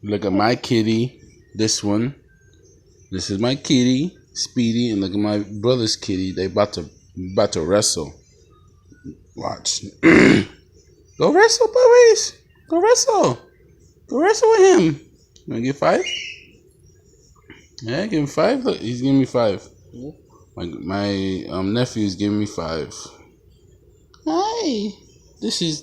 Look at my kitty. This one. This is my kitty, Speedy, and look at my brother's kitty. They about to wrestle. Watch. Go wrestle, boys. Go wrestle. Go wrestle with him. You wanna get 5? Yeah, give him 5. Look, he's giving me 5. My nephew's giving me 5. Hi. This is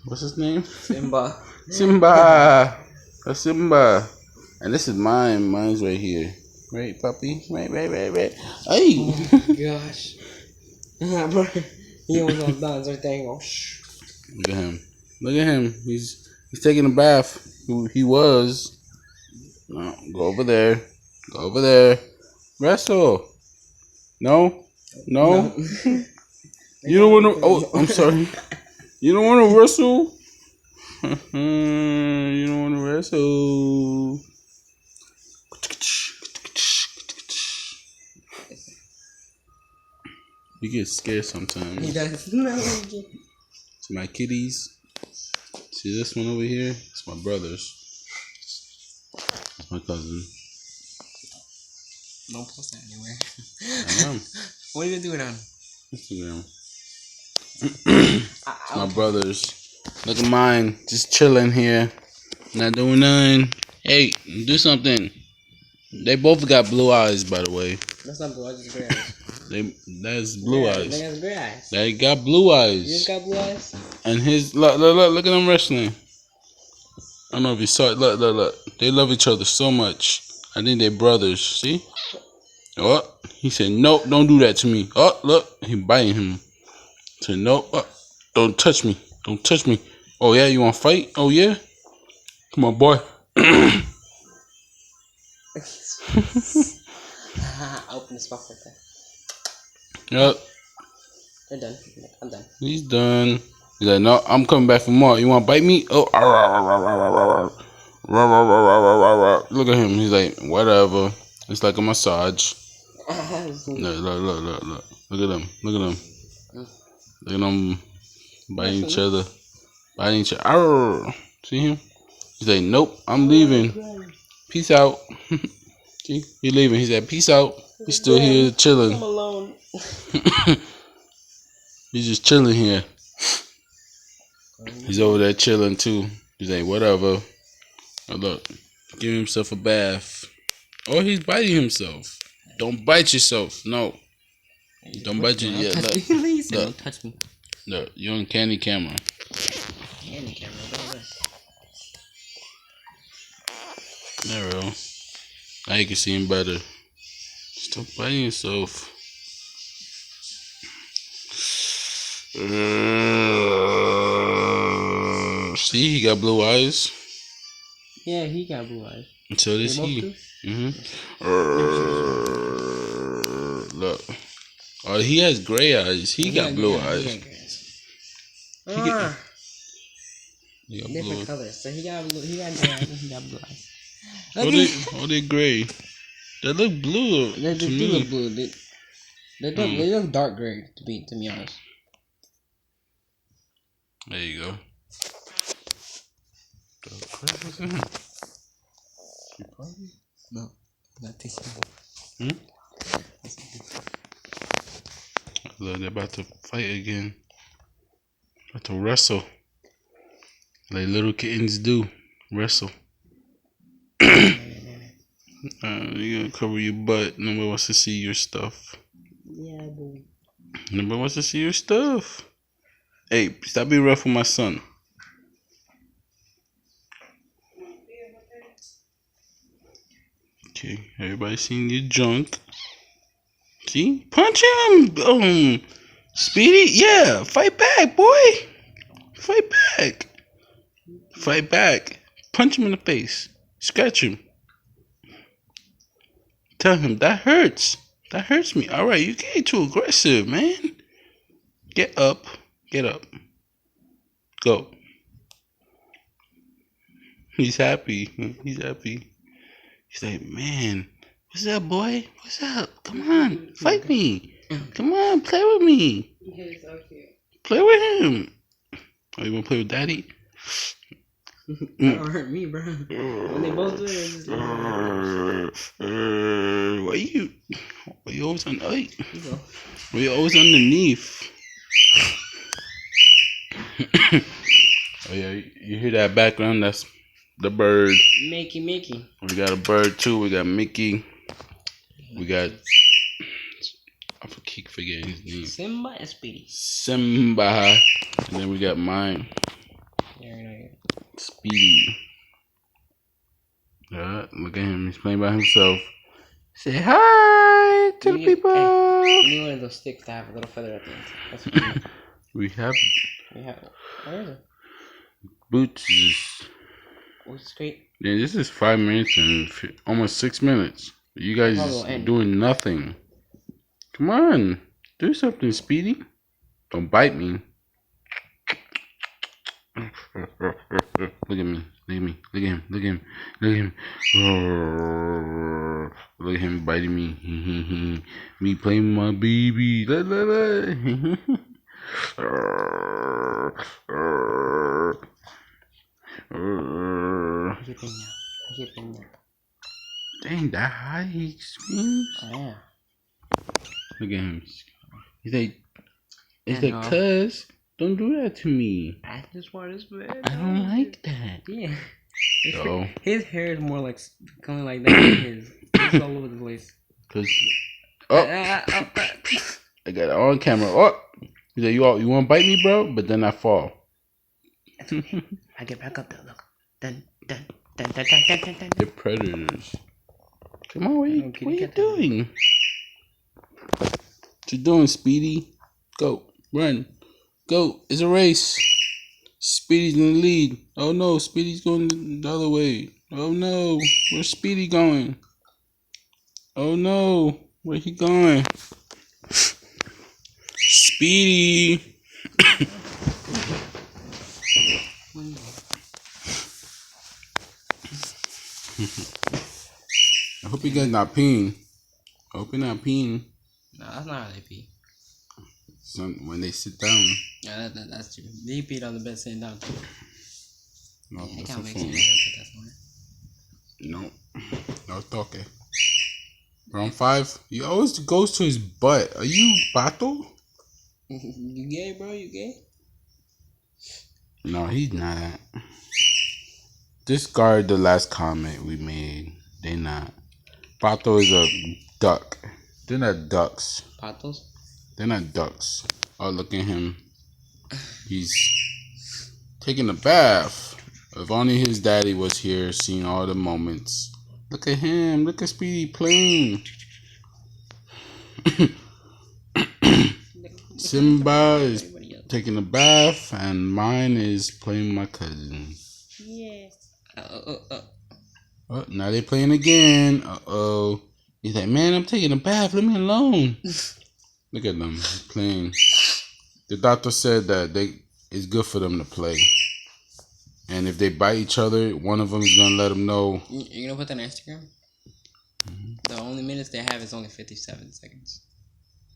what's his name? Simba. Simba. That's Simba. And this is mine. Mine's right here. Right, puppy? Right. Hey. Oh my gosh. Bro, he almost on done right there. Look at him. Look at him. He's taking a bath. He was. No, go over there. Go over there. Wrestle. No. You don't want to. Oh, I'm sorry. You don't want to wrestle. You don't want to wrestle. You get scared sometimes. He does. It's my kitties. See this one over here? It's my brother's. It's my cousin. Don't post that anywhere. I am. What are you doing on Instagram? It's my brother's. Look at mine. Just chilling here. Not doing nothing. Hey, do something. They both got blue eyes, by the way. That's not blue eyes, it's gray eyes. That's blue eyes. They got gray eyes. They got blue eyes. You just got blue eyes? And his look at them wrestling. I don't know if you saw it. Look. They love each other so much. I think they're brothers. See? Oh, he said, nope, don't do that to me. Oh, look, he biting him. He said, nope, don't touch me. Don't touch me. Oh, yeah, you want to fight? Oh, yeah? Come on, boy. Open his mouth right there. Yep. They're done. I'm done. He's done. He's like, no, I'm coming back for more. You want to bite me? Oh, look at him. He's like, whatever. It's like a massage. Look. Look at them. Look at them biting each other. Arr. See him? He's like, nope, I'm leaving. Peace out. See? He's leaving. He said, peace out. He's still here chilling. I'm alone. He's just chilling here. He's over there chilling too. He's like, whatever. Oh, look, give himself a bath. Or he's biting himself. Don't bite yourself. No. Don't bite you. Yeah, look. Don't touch me. Look, you're on candy camera. Candy camera, There we go. Now you can see him better. Stop biting yourself. See, he got blue eyes. Yeah, he got blue eyes. And so does he. Look. Oh, he has gray eyes. He got blue eyes. He got different blue colors. So he got gray eyes and he got blue eyes. Oh, they gray. They look blue. They do look blue. They look dark gray to be honest. There you go. No, not this one. Look, they're about to fight again. About to wrestle. Like little kittens do. Wrestle. You're gonna cover your butt. Nobody wants to see your stuff. Yeah, boy. Nobody wants to see your stuff. Hey, stop being rough with my son. Okay, everybody seeing your junk. See? Punch him! Speedy? Yeah, fight back, boy! Fight back! Fight back. Punch him in the face. Scratch him. Tell him, that hurts. That hurts me. Alright, you getting too aggressive, man. Get up. Get up. Go. He's happy. He's happy. He's like, man, what's up, boy? What's up? Come on, fight me. Come on, play with me. Play with him. Oh, you want to play with daddy? That don't hurt me, bro. When they both do it, it's just Why you always on? Why you go. you always underneath? Oh yeah, you hear that background? That's the bird. Mickey. We got a bird too. We got Mickey. We got. I keep forgetting his name. Simba and Speedy. Simba. And then we got mine. Yeah. Speedy. Look at him. He's playing by himself. Say hi to the people. Hey, we need one of those sticks to have a little feather at the end. That's what we need. We have. Where is it? Boots. Oh, it's great. Yeah, this is 5 minutes and almost 6 minutes. You guys doing nothing. Come on. Do something, Speedy. Don't bite me. Look at me. Look at me. Look at him. Look at him. Look at him. Look at him biting me. Me playing with my baby. Dang, that high he screams. Oh, yeah. Look at him. He's like, cuz, don't do that to me. I just want his bed. I don't like that. Yeah. So, his hair is more like coming like that than his. It's all over the place. Cause, I got it on camera. Oh, he's like, you want to bite me, bro? But then I fall. That's okay. I get back up there. Look. Dun. They're predators. Come on, what are you doing? What you doing, Speedy? Go, run, go. It's a race. Speedy's in the lead. Oh no, Speedy's going the other way. Oh no, where's Speedy going? Oh no, where he going? Speedy. I hope you guys not peeing. I hope you're not peeing. No, that's not how they pee. When they sit down. Yeah, that's true. They peed on the bed sitting down too. No, yeah, that's can't a make phone. No, no toque. Round 5. He always goes to his butt. Are you Bato? You gay, bro? You gay? No, he's not. Discard the last comment we made. They not. Pato is a duck. They're not ducks. Patos? They're not ducks. Oh, look at him. He's taking a bath. If only his daddy was here, seeing all the moments. Look at him. Look at Speedy playing. Simba is taking a bath, and mine is playing with my cousin. Yes. Oh, now they're playing again. Uh-oh. He's like, man, I'm taking a bath. Leave me alone. Look at them playing. The doctor said that it's good for them to play. And if they bite each other, one of them is going to let them know. You're going to put that on Instagram? Mm-hmm. The only minutes they have is only 57 seconds.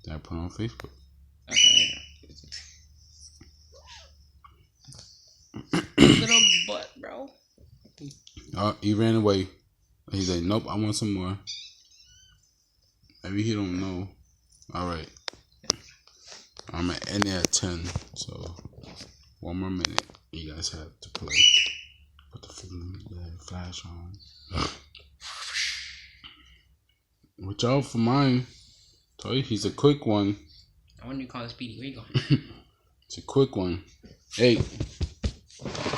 Did I put it on Facebook? Okay, little butt, bro. Oh, he ran away. He's like, nope, I want some more. Maybe he don't know. All right. I'm at end at 10, so 1 more minute. You guys have to play. Put the flash on. Watch out for mine. Tell you, he's a quick one. I want you to call it Speedy. Where you going? It's a quick one. Hey.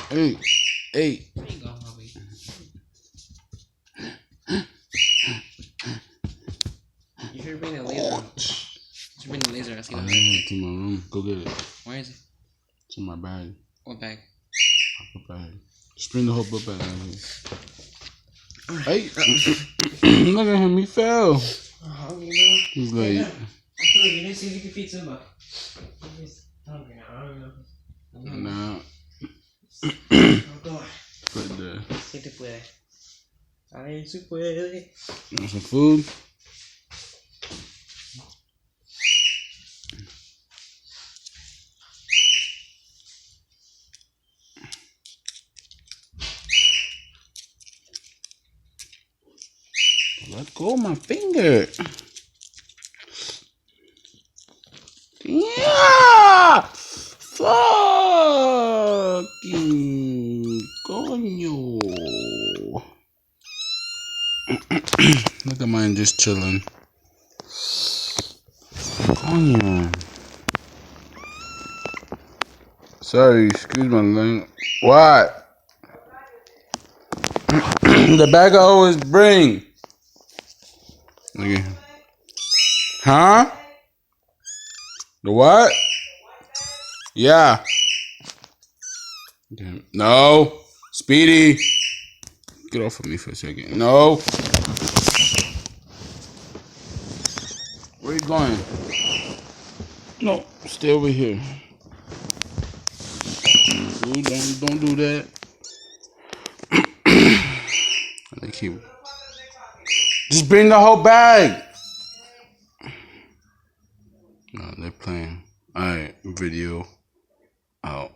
Hey. Hey. Where you going, Bobby? You should bring the laser. You should bring the laser. I'll see what happens. It's in my room. Go get it. Where is it? It's in my bag. What bag? My bag. Just bring the whole book bag out here. Hey. Look at him. He fell. He's like... You didn't see if you could feed Simba. He's hungry now. I don't know. Nah. Right there. Sí te puede. Ay, sí puede. Want some food? Let go of my finger. Yeah! Fucking coño. Look at mine just chilling. Coño. Sorry, excuse my language. What? The bag I always bring. Okay. Huh? The what? Yeah. Okay. No. Speedy. Get off of me for a second. No. Where you going? No. Stay over here. Don't do that. They keep. Just bring the whole bag. No, they're playing. Alright, video out.